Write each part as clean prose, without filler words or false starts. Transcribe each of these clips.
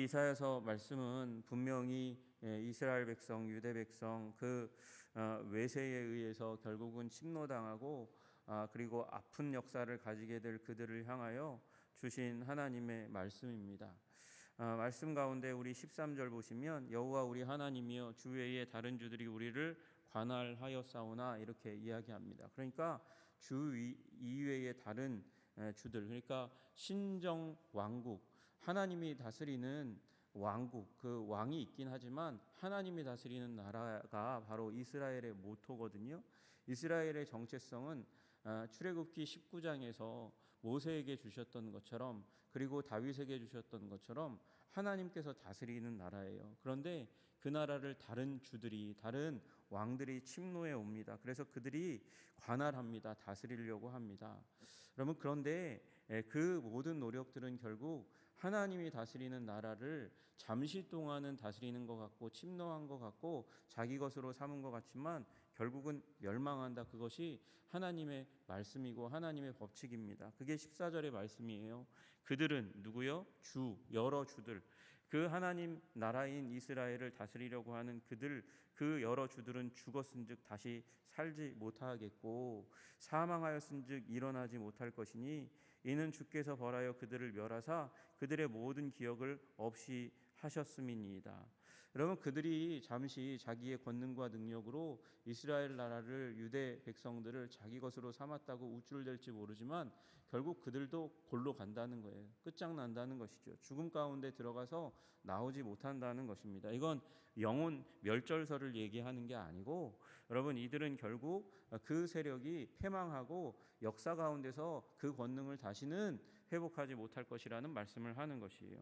이 이사야서 말씀은 분명히 이스라엘 백성, 유대 백성 그 외세에 의해서 결국은 침노당하고 그리고 아픈 역사를 가지게 될 그들을 향하여 주신 하나님의 말씀입니다. 말씀 가운데 우리 13절 보시면 여호와 우리 하나님이여 주 외에 다른 주들이 우리를 관할하였사오나 이렇게 이야기합니다. 그러니까 주 이외의 다른 주들, 그러니까 신정 왕국, 하나님이 다스리는 왕국, 그 왕이 있긴 하지만 하나님이 다스리는 나라가 바로 이스라엘의 모토거든요. 이스라엘의 정체성은 출애굽기 19장에서 모세에게 주셨던 것처럼, 그리고 다윗에게 주셨던 것처럼 하나님께서 다스리는 나라예요. 그런데 그 나라를 다른 주들이, 다른 왕들이 침노해 옵니다. 그래서 그들이 관할합니다. 다스리려고 합니다. 여러분, 그런데 그 모든 노력들은 결국 하나님이 다스리는 나라를 잠시 동안은 다스리는 것 같고 침노한 것 같고 자기 것으로 삼은 것 같지만 결국은 멸망한다. 그것이 하나님의 말씀이고 하나님의 법칙입니다. 그게 14절의 말씀이에요. 그들은 누구요? 주, 여러 주들, 그 하나님 나라인 이스라엘을 다스리려고 하는 그들, 그 여러 주들은 죽었은즉 다시 살지 못하겠고 사망하였은즉 일어나지 못할 것이니 이는 주께서 벌하여 그들을 멸하사 그들의 모든 기억을 없이 하셨음이니이다. 여러분, 그들이 잠시 자기의 권능과 능력으로 이스라엘 나라를, 유대 백성들을 자기 것으로 삼았다고 우쭐댈지 모르지만 결국 그들도 골로 간다는 거예요. 끝장난다는 것이죠. 죽음 가운데 들어가서 나오지 못한다는 것입니다. 이건 영혼 멸절설을 얘기하는 게 아니고, 여러분, 이들은 결국 그 세력이 패망하고 역사 가운데서 그 권능을 다시는 회복하지 못할 것이라는 말씀을 하는 것이에요.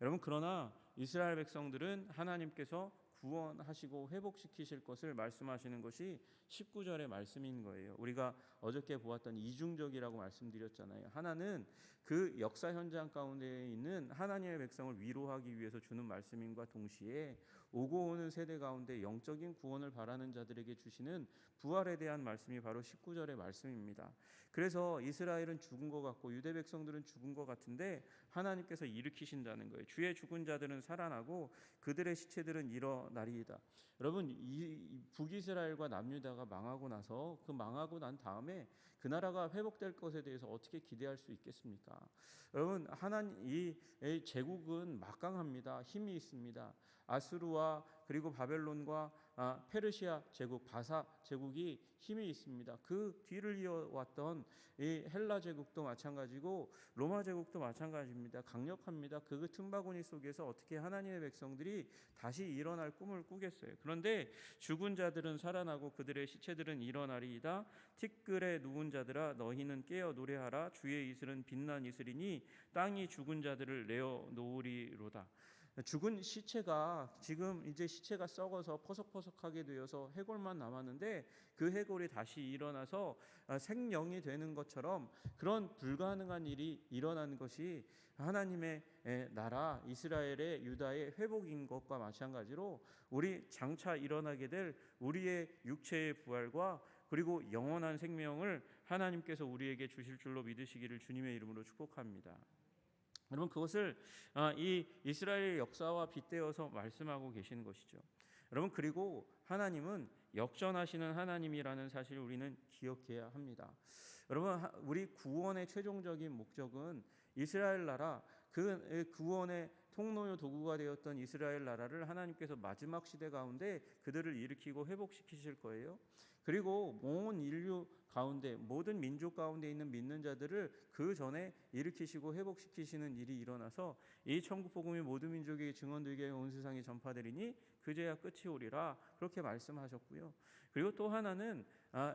여러분, 그러나 이스라엘 백성들은 하나님께서 구원하시고 회복시키실 것을 말씀하시는 것이 19절의 말씀인 거예요. 우리가 어저께 보았던 이중적이라고 말씀드렸잖아요. 하나는 그 역사 현장 가운데 있는 하나님의 백성을 위로하기 위해서 주는 말씀인과 동시에 오고 오는 세대 가운데 영적인 구원을 바라는 자들에게 주시는 부활에 대한 말씀이 바로 19절의 말씀입니다. 그래서 이스라엘은 죽은 것 같고 유대 백성들은 죽은 것 같은데 하나님께서 일으키신다는 거예요. 주의 죽은 자들은 살아나고 그들의 시체들은 일어나리이다. 여러분, 이 북이스라엘과 남유다가 망하고 나서 그 망하고 난 다음에 그 나라가 회복될 것에 대해서 어떻게 기대할 수 있겠습니까? 여러분, 하나님 이 제국은 막강합니다. 힘이 있습니다. 아수르와 그리고 바벨론과 페르시아 제국, 바사 제국이 힘이 있습니다. 그 뒤를 이어왔던 이 헬라 제국도 마찬가지고 로마 제국도 마찬가지입니다. 강력합니다. 그 틈바구니 속에서 어떻게 하나님의 백성들이 다시 일어날 꿈을 꾸겠어요. 그런데 죽은 자들은 살아나고 그들의 시체들은 일어나리이다. 티끌에 누운 자들아 너희는 깨어 노래하라. 주의 이슬은 빛난 이슬이니 땅이 죽은 자들을 내어 놓으리로다. 죽은 시체가 지금 이제 시체가 썩어서 퍼석퍼석하게 되어서 해골만 남았는데 그 해골이 다시 일어나서 생명이 되는 것처럼 그런 불가능한 일이 일어나는 것이 하나님의 나라 이스라엘의 유다의 회복인 것과 마찬가지로 우리 장차 일어나게 될 우리의 육체의 부활과 그리고 영원한 생명을 하나님께서 우리에게 주실 줄로 믿으시기를 주님의 이름으로 축복합니다. 여러분, 그것을 이 이스라엘의 역사와 빗대어서 말씀하고 계시는 것이죠. 여러분, 그리고 하나님은 역전하시는 하나님이라는 사실을 우리는 기억해야 합니다. 여러분, 우리 구원의 최종적인 목적은 이스라엘 나라, 그 구원의 통로요 도구가 되었던 이스라엘 나라를 하나님께서 마지막 시대 가운데 그들을 일으키고 회복시키실 거예요. 그리고 온 인류 가운데 모든 민족 가운데 있는 믿는 자들을 그 전에 일으키시고 회복시키시는 일이 일어나서 이 천국 복음이 모든 민족에게 증언되게 온 세상에 전파되리니 그제야 끝이 오리라 그렇게 말씀하셨고요. 그리고 또 하나는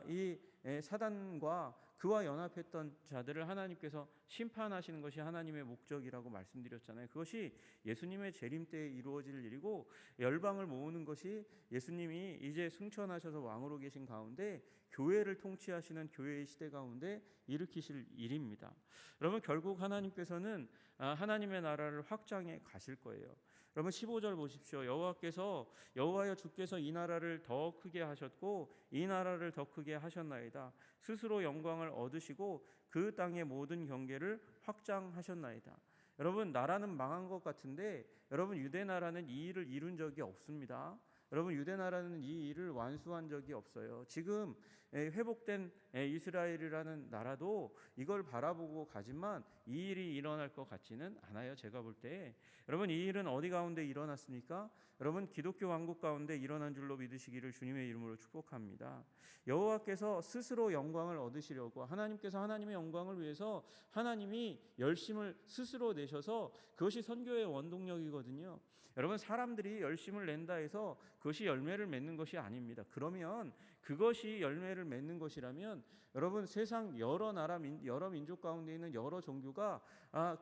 이 사단과 그와 연합했던 자들을 하나님께서 심판하시는 것이 하나님의 목적이라고 말씀드렸잖아요. 그것이 예수님의 재림 때에 이루어질 일이고 열방을 모으는 것이 예수님이 이제 승천하셔서 왕으로 계신 가운데 교회를 통치하시는 교회의 시대 가운데 일으키실 일입니다. 여러분, 결국 하나님께서는 하나님의 나라를 확장해 가실 거예요. 여러분, 15절 보십시오. 여호와여 주께서 이 나라를 더 크게 하셨고 이 나라를 더 크게 하셨나이다. 스스로 영광을 얻으시고 그 땅의 모든 경계를 확장하셨나이다. 여러분 나라는 망한 것 같은데 여러분 유대 나라는 이 일을 이룬 적이 없습니다. 여러분 유대 나라는 이 일을 완수한 적이 없어요. 지금 회복된 이스라엘이라는 나라도 이걸 바라보고 가지만 이 일이 일어날 것 같지는 않아요. 제가 볼 때. 여러분 이 일은 어디 가운데 일어났습니까? 여러분 기독교 왕국 가운데 일어난 줄로 믿으시기를 주님의 이름으로 축복합니다. 여호와께서 스스로 영광을 얻으시려고 하나님께서 하나님의 영광을 위해서 하나님이 열심을 스스로 내셔서 그것이 선교의 원동력이거든요. 여러분 사람들이 열심을 낸다 해서 그것이 열매를 맺는 것이 아닙니다. 그러면 그것이 열매를 맺는 것이라면 여러분 세상 여러 나라 여러 민족 가운데 있는 여러 종교가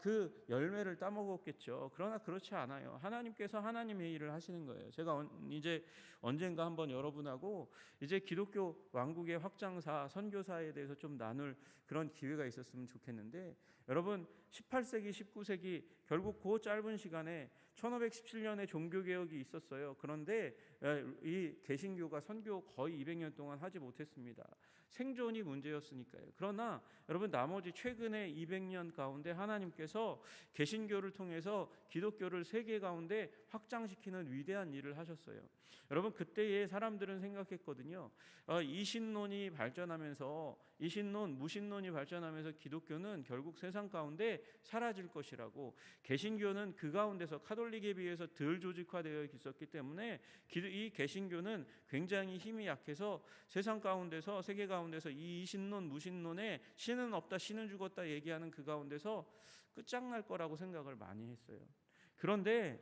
그 열매를 따먹었겠죠. 그러나 그렇지 않아요. 하나님께서 하나님의 일을 하시는 거예요. 제가 이제 언젠가 한번 여러분하고 이제 기독교 왕국의 확장사 선교사에 대해서 좀 나눌 그런 기회가 있었으면 좋겠는데 여러분 18세기 19세기 결국 그 짧은 시간에 1517년에 종교개혁이 있었어요. 그런데 이 개신교가 선교 거의 200년 동안 하지 못했습니다. 생존이 문제였으니까요. 그러나 여러분 나머지 최근에 200년 가운데 하나님께서 개신교를 통해서 기독교를 세계 가운데 확장시키는 위대한 일을 하셨어요. 여러분 그때의 사람들은 생각했거든요. 이신론이 발전하면서 이신론, 무신론이 발전하면서 기독교는 결국 세상 가운데 사라질 것이라고, 개신교는 그 가운데서 카톨릭에 비해서 덜 조직화되어 있었기 때문에 이 개신교는 굉장히 힘이 약해서 세상 가운데서 세계 가운데서 이 이신론, 무신론에 신은 없다, 신은 죽었다 얘기하는 그 가운데서 끝장날 거라고 생각을 많이 했어요. 그런데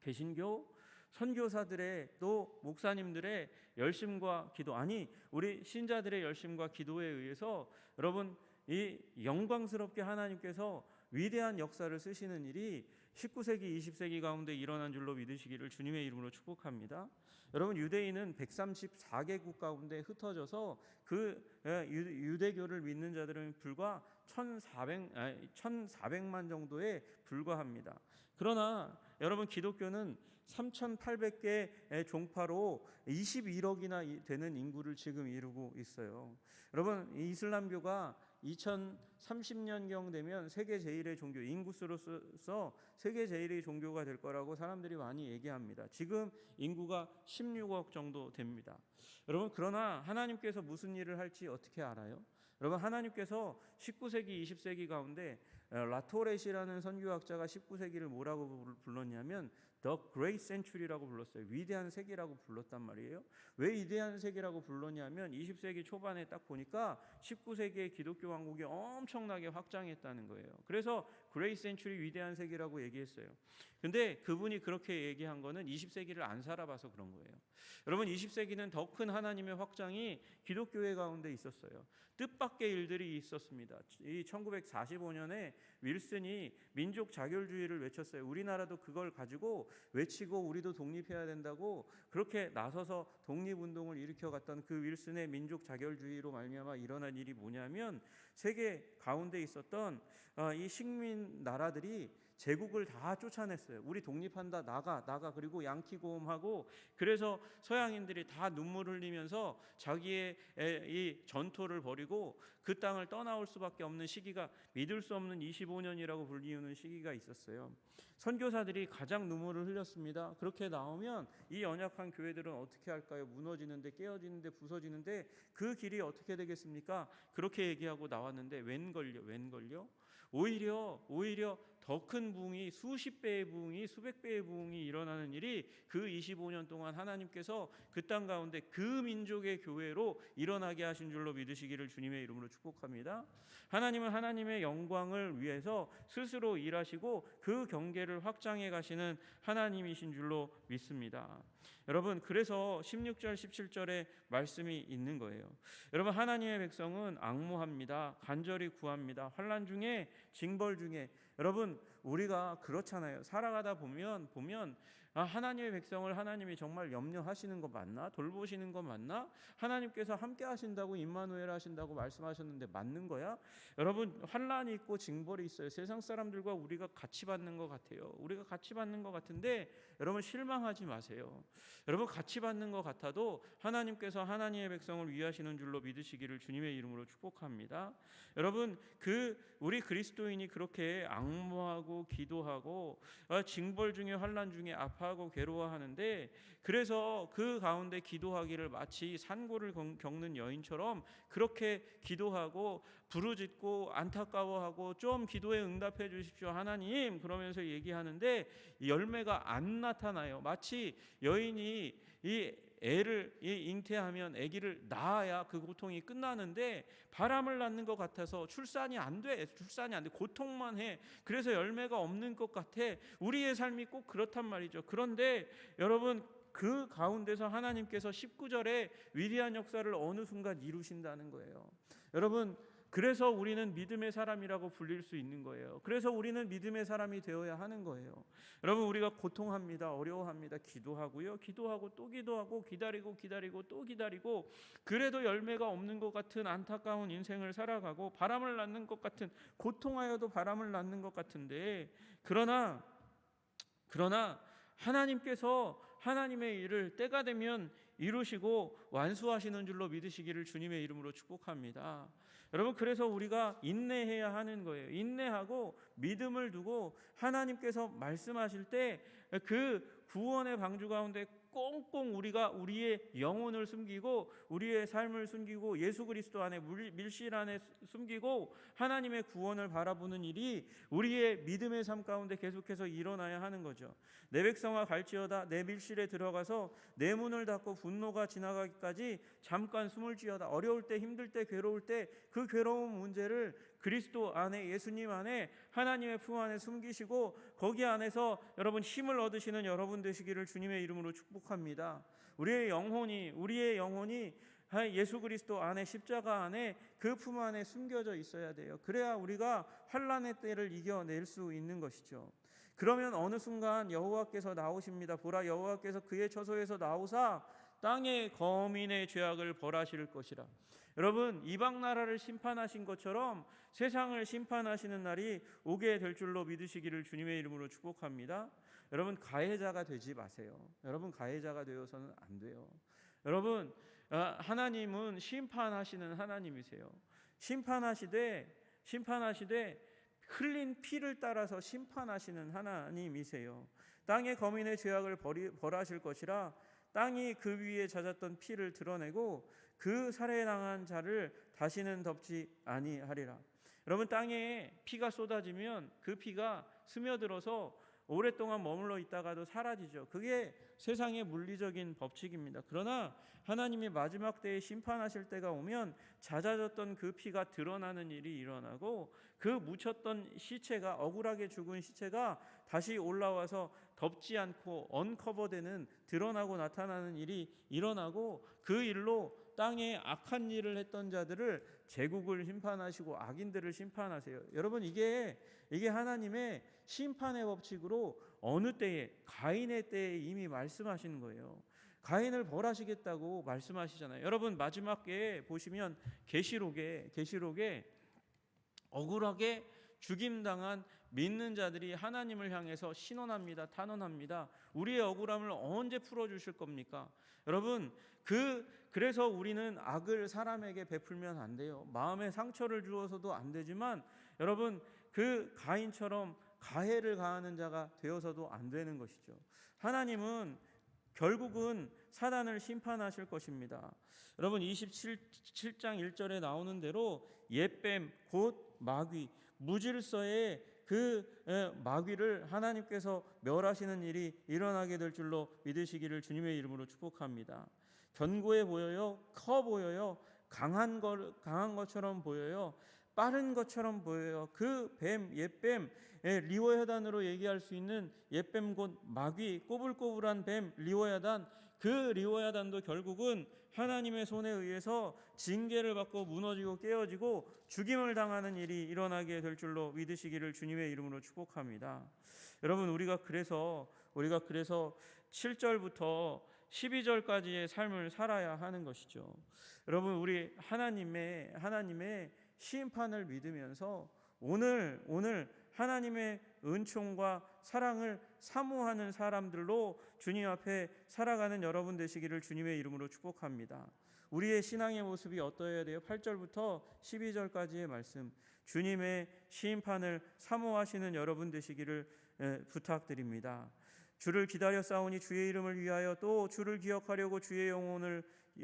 개신교 선교사들의 또 목사님들의 열심과 기도, 아니 우리 신자들의 열심과 기도에 의해서 여러분 이 영광스럽게 하나님께서 위대한 역사를 쓰시는 일이 19세기 20세기 가운데 일어난 줄로 믿으시기를 주님의 이름으로 축복합니다. 여러분 유대인은 134개국 가운데 흩어져서 그 유대교를 믿는 자들은 불과 1400만 정도에 불과합니다. 그러나 여러분 기독교는 3,800개의 종파로 21억이나 되는 인구를 지금 이루고 있어요. 여러분 이슬람교가 2030년경 되면 세계 제1의 종교, 인구수로서 세계 제1의 종교가 될 거라고 사람들이 많이 얘기합니다. 지금 인구가 16억 정도 됩니다. 여러분 그러나 하나님께서 무슨 일을 할지 어떻게 알아요? 여러분 하나님께서 19세기 20세기 가운데 라토렛이라는 선교학자가 19세기를 뭐라고 불렀냐면 The Great Century라고 불렀어요. 위대한 세기라고 불렀단 말이에요. 왜 위대한 세기라고 불렀냐면 20세기 초반에 딱 보니까 19세기의 기독교 왕국이 엄청나게 확장했다는 거예요. 그래서 Great Century, 위대한 세기라고 얘기했어요. 근데 그분이 그렇게 얘기한 거는 20세기를 안 살아봐서 그런 거예요. 여러분 20세기는 더 큰 하나님의 확장이 기독교회 가운데 있었어요. 뜻밖의 일들이 있었습니다. 이 1945년에 윌슨이 민족 자결주의를 외쳤어요. 우리나라도 그걸 가지고 외치고 우리도 독립해야 된다고 그렇게 나서서 독립운동을 일으켜갔던 그 윌슨의 민족 자결주의로 말미암아 일어난 일이 뭐냐면 세계 가운데 있었던 이 식민 나라들이 제국을 다 쫓아냈어요. 우리 독립한다, 나가. 그리고 양키 고음하고, 그래서 서양인들이 다 눈물 흘리면서 자기의 이 전토를 벌이고 그 땅을 떠나올 수밖에 없는 시기가, 믿을 수 없는 25년이라고 불리우는 시기가 있었어요. 선교사들이 가장 눈물을 흘렸습니다. 그렇게 나오면 이 연약한 교회들은 어떻게 할까요? 무너지는데, 깨어지는데, 부서지는데 그 길이 어떻게 되겠습니까? 그렇게 얘기하고 나왔는데 웬걸요? 오히려 더 큰 부흥이, 수십 배의 부흥이, 수백 배의 부흥이 일어나는 일이 그 25년 동안 하나님께서 그 땅 가운데 그 민족의 교회로 일어나게 하신 줄로 믿으시기를 주님의 이름으로 축복합니다. 하나님은 하나님의 영광을 위해서 스스로 일하시고 그 경계를 확장해 가시는 하나님이신 줄로 믿습니다. 여러분 그래서 16절 17절에 말씀이 있는 거예요. 여러분 하나님의 백성은 앙모합니다. 간절히 구합니다. 환난 중에, 징벌 중에. 여러분 우리가 그렇잖아요. 살아가다 보면 하나님의 백성을 하나님이 정말 염려하시는 거 맞나? 돌보시는 거 맞나? 하나님께서 함께 하신다고 임마누엘 하신다고 말씀하셨는데 맞는 거야? 여러분, 환난이 있고 징벌이 있어요. 세상 사람들과 우리가 같이 받는 것 같아요. 우리가 같이 받는 것 같은데 여러분 실망하지 마세요. 여러분 같이 받는 것 같아도 하나님께서 하나님의 백성을 위하시는 줄로 믿으시기를 주님의 이름으로 축복합니다. 여러분 우리 그리스도인이 그렇게 앙모하고 기도하고 징벌 중에 환난 중에 아파하고 괴로워하는데, 그래서 그 가운데 기도하기를 마치 산고를 겪는 여인처럼 그렇게 기도하고 부르짖고 안타까워하고 좀 기도에 응답해 주십시오 하나님 그러면서 얘기하는데 열매가 안 나타나요. 마치 여인이 이 애를 잉태하면 아기를 낳아야 그 고통이 끝나는데 바람을 낳는 것 같아서 출산이 안 돼. 고통만 해. 그래서 열매가 없는 것 같아. 우리의 삶이 꼭 그렇단 말이죠. 그런데 여러분 그 가운데서 하나님께서 19절에 위대한 역사를 어느 순간 이루신다는 거예요. 여러분 그래서 우리는 믿음의 사람이라고 불릴 수 있는 거예요. 그래서 우리는 믿음의 사람이 되어야 하는 거예요. 여러분 우리가 고통합니다. 어려워합니다. 기도하고요. 기도하고 또 기도하고 기다리고 또 기다리고 그래도 열매가 없는 것 같은 안타까운 인생을 살아가고 바람을 낳는 것 같은 고통하여도 바람을 낳는 것 같은데 그러나 하나님께서 하나님의 일을 때가 되면 이루시고 완수하시는 줄로 믿으시기를 주님의 이름으로 축복합니다. 여러분 그래서 우리가 인내해야 하는 거예요. 인내하고 믿음을 두고 하나님께서 말씀하실 때 그 구원의 방주 가운데 꽁꽁 우리가 우리의 영혼을 숨기고 우리의 삶을 숨기고 예수 그리스도 안에 밀실 안에 숨기고 하나님의 구원을 바라보는 일이 우리의 믿음의 삶 가운데 계속해서 일어나야 하는 거죠. 내 백성아 갈지어다 내 밀실에 들어가서 내 문을 닫고 분노가 지나가기까지 잠깐 숨을 쉬어다. 어려울 때 힘들 때 괴로울 때 그 괴로운 문제를 그리스도 안에 예수님 안에 하나님의 품 안에 숨기시고 거기 안에서 여러분 힘을 얻으시는 여러분 되시기를 주님의 이름으로 축복합니다. 우리의 영혼이 예수 그리스도 안에 십자가 안에 그 품 안에 숨겨져 있어야 돼요. 그래야 우리가 환난의 때를 이겨낼 수 있는 것이죠. 그러면 어느 순간 여호와께서 나오십니다. 보라 여호와께서 그의 처소에서 나오사 땅의 거민의 죄악을 벌하실 것이라. 여러분 이방 나라를 심판하신 것처럼 세상을 심판하시는 날이 오게 될 줄로 믿으시기를 주님의 이름으로 축복합니다. 여러분 가해자가 되지 마세요. 여러분 가해자가 되어서는 안 돼요. 여러분 하나님은 심판하시는 하나님이세요. 심판하시되 흘린 피를 따라서 심판하시는 하나님이세요. 땅의 거민의 죄악을 벌하실 것이라. 땅이 그 위에 잦았던 피를 드러내고 그 살해당한 자를 다시는 덮지 아니하리라. 여러분 땅에 피가 쏟아지면 그 피가 스며들어서 오랫동안 머물러 있다가도 사라지죠. 그게 세상의 물리적인 법칙입니다. 그러나 하나님이 마지막 때에 심판하실 때가 오면 잦아졌던 그 피가 드러나는 일이 일어나고 그 묻혔던 시체가 억울하게 죽은 시체가 다시 올라와서 덮지 않고 언커버되는 드러나고 나타나는 일이 일어나고 그 일로 땅에 악한 일을 했던 자들을 제국을 심판하시고 악인들을 심판하세요. 여러분 이게 하나님의 심판의 법칙으로 어느 때에 가인의 때에 이미 말씀하시는 거예요. 가인을 벌하시겠다고 말씀하시잖아요. 여러분 마지막에 보시면 계시록에 억울하게 죽임당한 믿는 자들이 하나님을 향해서 신원합니다. 탄원합니다. 우리의 억울함을 언제 풀어주실 겁니까? 여러분 그래서 우리는 악을 사람에게 베풀면 안 돼요. 마음에 상처를 주어서도 안 되지만 여러분 그 가인처럼 가해를 가하는 자가 되어서도 안 되는 것이죠. 하나님은 결국은 사단을 심판하실 것입니다. 여러분 27장 1절에 나오는 대로 옛뱀 곧 마귀 무질서의 그 마귀를 하나님께서 멸하시는 일이 일어나게 될 줄로 믿으시기를 주님의 이름으로 축복합니다. 견고해 보여요. 커 보여요. 강한 것처럼 보여요. 빠른 것처럼 보여요. 그 뱀, 옛뱀, 리워야단으로 얘기할 수 있는 옛뱀 곧 마귀, 꼬불꼬불한 뱀 리워야단, 그 리워야단도 결국은 하나님의 손에 의해서 징계를 받고 무너지고 깨어지고 죽임을 당하는 일이 일어나게 될 줄로 믿으시기를 주님의 이름으로 축복합니다. 여러분, 우리가 그래서 7절부터 12절까지의 삶을 살아야 하는 것이죠. 여러분, 우리 하나님의 심판을 믿으면서 오늘 하나님의 은총과 사랑을 사모하는 사람들로 주님 앞에 살아가는 여러분 되시기를 주님의 이름으로 축복합니다. 우리의 신앙의 모습이 어떠해야 돼요? 8절부터 12절까지의 말씀, 주님의 심판을 사모하시는 여러분 되시기를 부탁드립니다. 주를 기다려 싸우니 주의 이름을 위하여 또 주를 기억하려고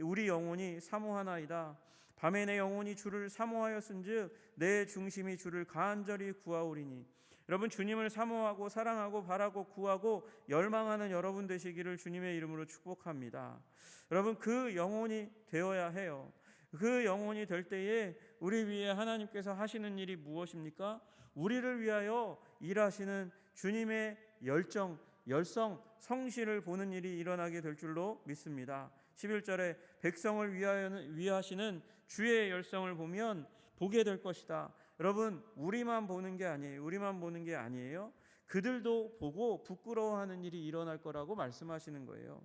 우리 영혼이 사모하나이다. 밤에 내 영혼이 주를 사모하였은즉 내 중심이 주를 간절히 구하오리니. 여러분, 주님을 사모하고 사랑하고 바라고 구하고 열망하는 여러분 되시기를 주님의 이름으로 축복합니다. 여러분, 그 영혼이 되어야 해요. 그 영혼이 될 때에 우리 위에 하나님께서 하시는 일이 무엇입니까? 우리를 위하여 일하시는 주님의 열성, 성실을 보는 일이 일어나게 될 줄로 믿습니다. 11절에 백성을 위하시는 주의 열성을 보게 될 것이다. 여러분, 우리만 보는 게 아니에요. 그들도 보고 부끄러워하는 일이 일어날 거라고 말씀하시는 거예요.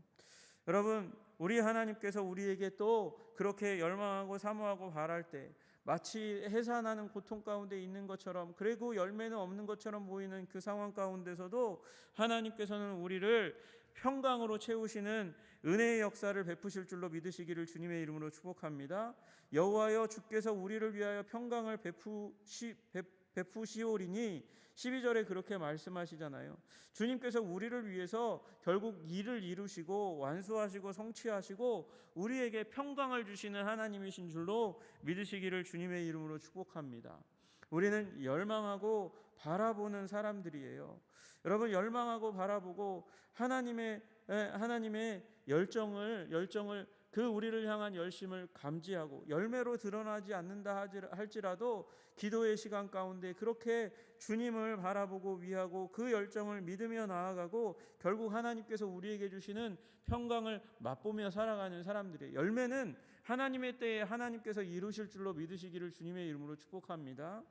여러분, 우리 하나님께서 우리에게 또 그렇게 열망하고 사모하고 바랄 때 마치 해산하는 고통 가운데 있는 것처럼, 그리고 열매는 없는 것처럼 보이는 그 상황 가운데서도 하나님께서는 우리를 평강으로 채우시는 은혜의 역사를 베푸실 줄로 믿으시기를 주님의 이름으로 축복합니다. 여호와여, 주께서 우리를 위하여 평강을 베푸시오리니. 12절에 그렇게 말씀하시잖아요. 주님께서 우리를 위해서 결국 일을 이루시고 완수하시고 성취하시고 우리에게 평강을 주시는 하나님이신 줄로 믿으시기를 주님의 이름으로 축복합니다. 우리는 열망하고 바라보는 사람들이에요. 여러분, 열망하고 바라보고 하나님의 열정을 그 우리를 향한 열심을 감지하고 열매로 드러나지 않는다 할지라도 기도의 시간 가운데 그렇게 주님을 바라보고 위하고 그 열정을 믿으며 나아가고 결국 하나님께서 우리에게 주시는 평강을 맛보며 살아가는 사람들이에요. 열매는 하나님의 때에 하나님께서 이루실 줄로 믿으시기를 주님의 이름으로 축복합니다.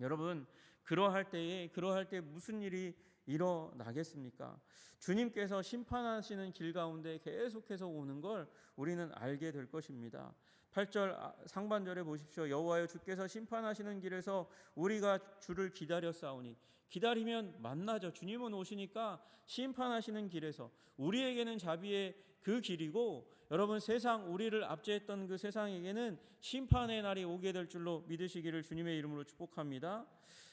여러분, 그러할 때 무슨 일이 일어나겠습니까? 주님께서 심판하시는 길 가운데 계속해서 오는 걸 우리는 알게 될 것입니다. 8절 상반절에 보십시오. 여호와여, 주께서 심판하시는 길에서 우리가 주를 기다려 싸우니. 기다리면 만나죠. 주님은 오시니까 심판하시는 길에서 우리에게는 자비의 그 길이고, 여러분, 우리를 압제했던 그 세상에게는 심판의 날이 오게 될 줄로 믿으시기를 주님의 이름으로 축복합니다.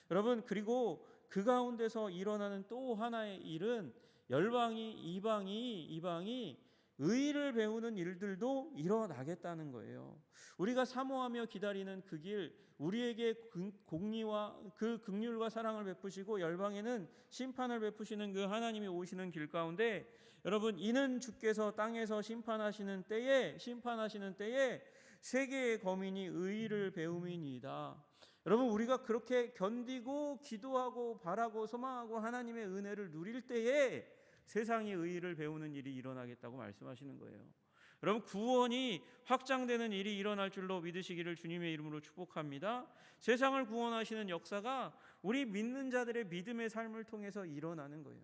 여러분, 그리고 그 가운데서 일어나는 또 하나의 일은 이방이 의를 배우는 일들도 일어나겠다는 거예요. 우리가 사모하며 기다리는 그 길, 우리에게 공의와 그 긍휼과 사랑을 베푸시고 열방에는 심판을 베푸시는 그 하나님이 오시는 길 가운데, 여러분, 이는 주께서 땅에서 심판하시는 때에 세계의 거민이 의를 배움이니이다. 여러분, 우리가 그렇게 견디고 기도하고 바라고 소망하고 하나님의 은혜를 누릴 때에 세상이 의를 배우는 일이 일어나겠다고 말씀하시는 거예요. 여러분, 구원이 확장되는 일이 일어날 줄로 믿으시기를 주님의 이름으로 축복합니다. 세상을 구원하시는 역사가 우리 믿는 자들의 믿음의 삶을 통해서 일어나는 거예요.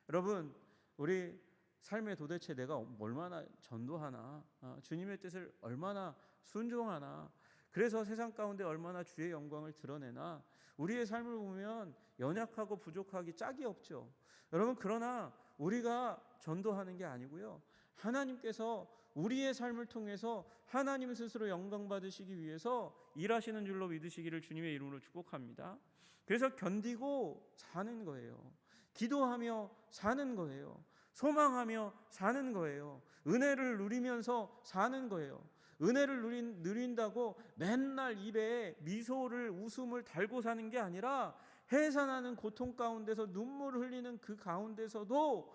여러분, 우리 삶에 도대체 내가 얼마나 전도하나, 주님의 뜻을 얼마나 순종하나, 그래서 세상 가운데 얼마나 주의 영광을 드러내나, 우리의 삶을 보면 연약하고 부족하기 짝이 없죠. 여러분, 그러나 우리가 전도하는 게 아니고요, 하나님께서 우리의 삶을 통해서 하나님 스스로 영광 받으시기 위해서 일하시는 줄로 믿으시기를 주님의 이름으로 축복합니다. 그래서 견디고 사는 거예요. 기도하며 사는 거예요. 소망하며 사는 거예요. 은혜를 누리면서 사는 거예요. 은혜를 누린다고 맨날 입에 미소를 웃음을 달고 사는 게 아니라 해산하는 고통 가운데서 눈물을 흘리는 그 가운데서도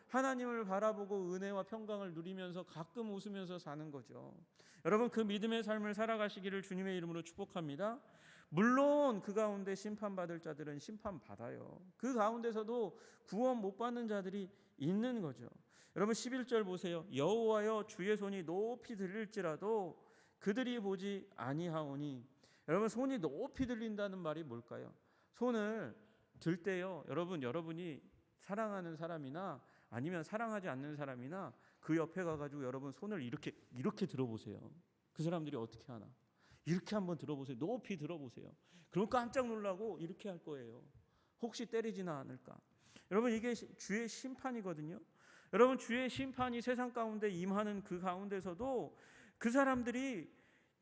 하나님을 바라보고 은혜와 평강을 누리면서 가끔 웃으면서 사는 거죠. 여러분, 그 믿음의 삶을 살아가시기를 주님의 이름으로 축복합니다. 물론 그 가운데 심판받을 자들은 심판받아요. 그 가운데서도 구원 못 받는 자들이 있는 거죠. 여러분 11절 보세요. 여호와여 주의 손이 높이 들릴지라도 그들이 보지 아니하오니. 여러분, 손이 높이 들린다는 말이 뭘까요? 손을 들 때요, 여러분이 사랑하는 사람이나 아니면 사랑하지 않는 사람이나 그 옆에 가가지고 여러분 손을 이렇게 들어보세요. 그 사람들이 어떻게 하나? 이렇게 한번 들어보세요. 높이 들어보세요. 그럼 깜짝 놀라고 이렇게 할 거예요. 혹시 때리지는 않을까? 여러분, 이게 주의 심판이거든요. 여러분, 주의 심판이 세상 가운데 임하는 그 가운데서도 그 사람들이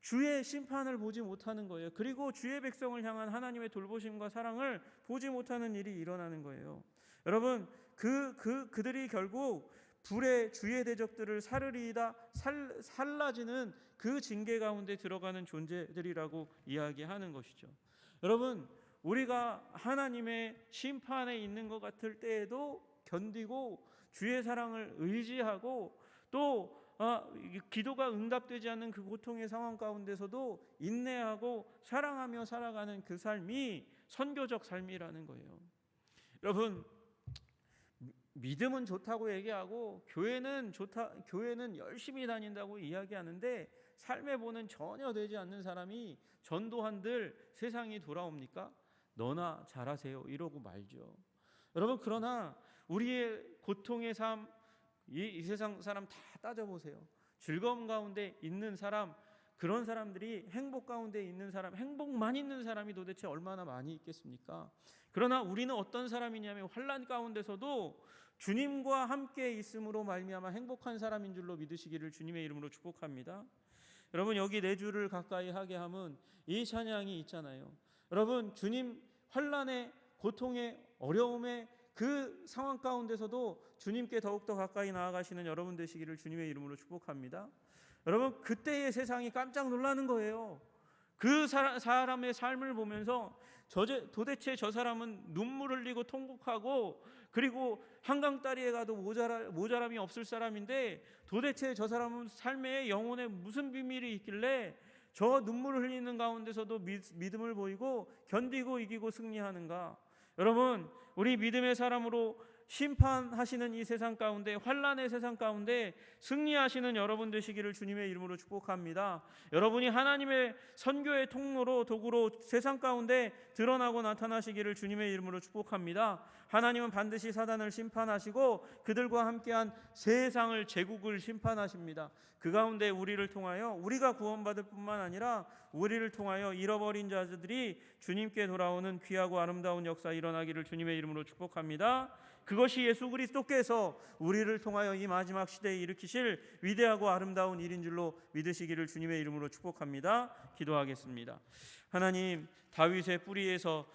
주의 심판을 보지 못하는 거예요. 그리고 주의 백성을 향한 하나님의 돌보심과 사랑을 보지 못하는 일이 일어나는 거예요. 여러분, 그들이 결국 불의 주의 대적들을 사르리이다 살라지는 그 징계 가운데 들어가는 존재들이라고 이야기하는 것이죠. 여러분, 우리가 하나님의 심판에 있는 것 같을 때에도 견디고 주의 사랑을 의지하고 또 기도가 응답되지 않는 그 고통의 상황 가운데서도 인내하고 사랑하며 살아가는 그 삶이 선교적 삶이라는 거예요. 여러분, 믿음은 좋다고 얘기하고 교회는 열심히 다닌다고 이야기하는데 삶의 본은 전혀 되지 않는 사람이 전도한들 세상이 돌아옵니까? 너나 잘하세요 이러고 말죠. 여러분, 그러나 우리의 고통의 삶, 이 세상 사람 다 따져보세요. 즐거움 가운데 있는 사람, 그런 사람들이 행복 가운데 있는 사람, 행복만 있는 사람이 도대체 얼마나 많이 있겠습니까? 그러나 우리는 어떤 사람이냐면 환난 가운데서도 주님과 함께 있음으로 말미암아 행복한 사람인 줄로 믿으시기를 주님의 이름으로 축복합니다. 여러분, 여기 내 주를 가까이 하게 함은 이 찬양이 있잖아요. 여러분, 주님 환난의 고통의 어려움의 그 상황 가운데서도 주님께 더욱더 가까이 나아가시는 여러분 되시기를 주님의 이름으로 축복합니다. 여러분, 그때의 세상이 깜짝 놀라는 거예요. 그 사람의 삶을 보면서 도대체 저 사람은 눈물 흘리고 통곡하고 그리고 한강다리에 가도 모자람이 없을 사람인데 도대체 저 사람은 삶의 영혼에 무슨 비밀이 있길래 저 눈물을 흘리는 가운데서도 믿음을 보이고 견디고 이기고 승리하는가? 여러분, 우리 믿음의 사람으로 심판하시는 이 세상 가운데, 환난의 세상 가운데 승리하시는 여러분 되시기를 주님의 이름으로 축복합니다. 여러분이 하나님의 선교의 통로로 도구로 세상 가운데 드러나고 나타나시기를 주님의 이름으로 축복합니다. 하나님은 반드시 사단을 심판하시고 그들과 함께한 세상을 제국을 심판하십니다. 그 가운데 우리를 통하여 우리가 구원받을 뿐만 아니라 우리를 통하여 잃어버린 자들이 주님께 돌아오는 귀하고 아름다운 역사 일어나기를 주님의 이름으로 축복합니다. 그것이 예수 그리스도께서 우리를 통하여 이 마지막 시대에 일으키실 위대하고 아름다운 일인 줄로 믿으시기를 주님의 이름으로 축복합니다. 기도하겠습니다. 하나님, 다윗의 뿌리에서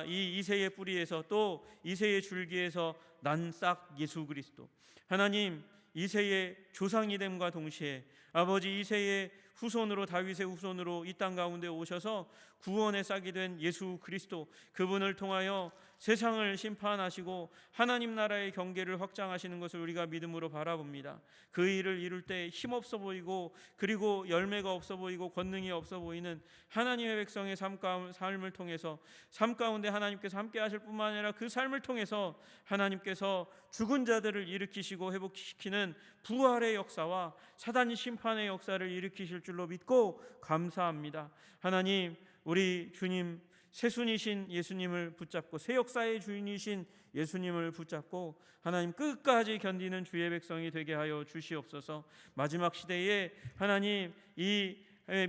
이 이새의 뿌리에서 또 이새의 줄기에서 난 싹 예수 그리스도, 하나님 이새의 조상이 됨과 동시에 아버지 이새의 후손으로, 다윗의 후손으로 이 땅 가운데 오셔서 구원의 싹이 된 예수 그리스도, 그분을 통하여 세상을 심판하시고 하나님 나라의 경계를 확장하시는 것을 우리가 믿음으로 바라봅니다. 그 일을 이룰 때 힘없어 보이고 그리고 열매가 없어 보이고 권능이 없어 보이는 하나님의 백성의 삶을 통해서 삶 가운데 하나님께서 함께 하실 뿐만 아니라 그 삶을 통해서 하나님께서 죽은 자들을 일으키시고 회복시키는 부활의 역사와 사단 심판의 역사를 일으키실 줄로 믿고 감사합니다. 하나님, 우리 주님 새순이신 예수님을 붙잡고 새 역사의 주인이신 예수님을 붙잡고 하나님 끝까지 견디는 주의 백성이 되게 하여 주시옵소서. 마지막 시대에 하나님 이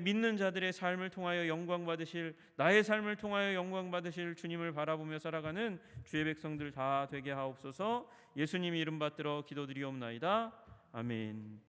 믿는 자들의 삶을 통하여 영광 받으실, 나의 삶을 통하여 영광 받으실 주님을 바라보며 살아가는 주의 백성들 다 되게 하옵소서. 예수님 이름 받들어 기도드리옵나이다. 아멘.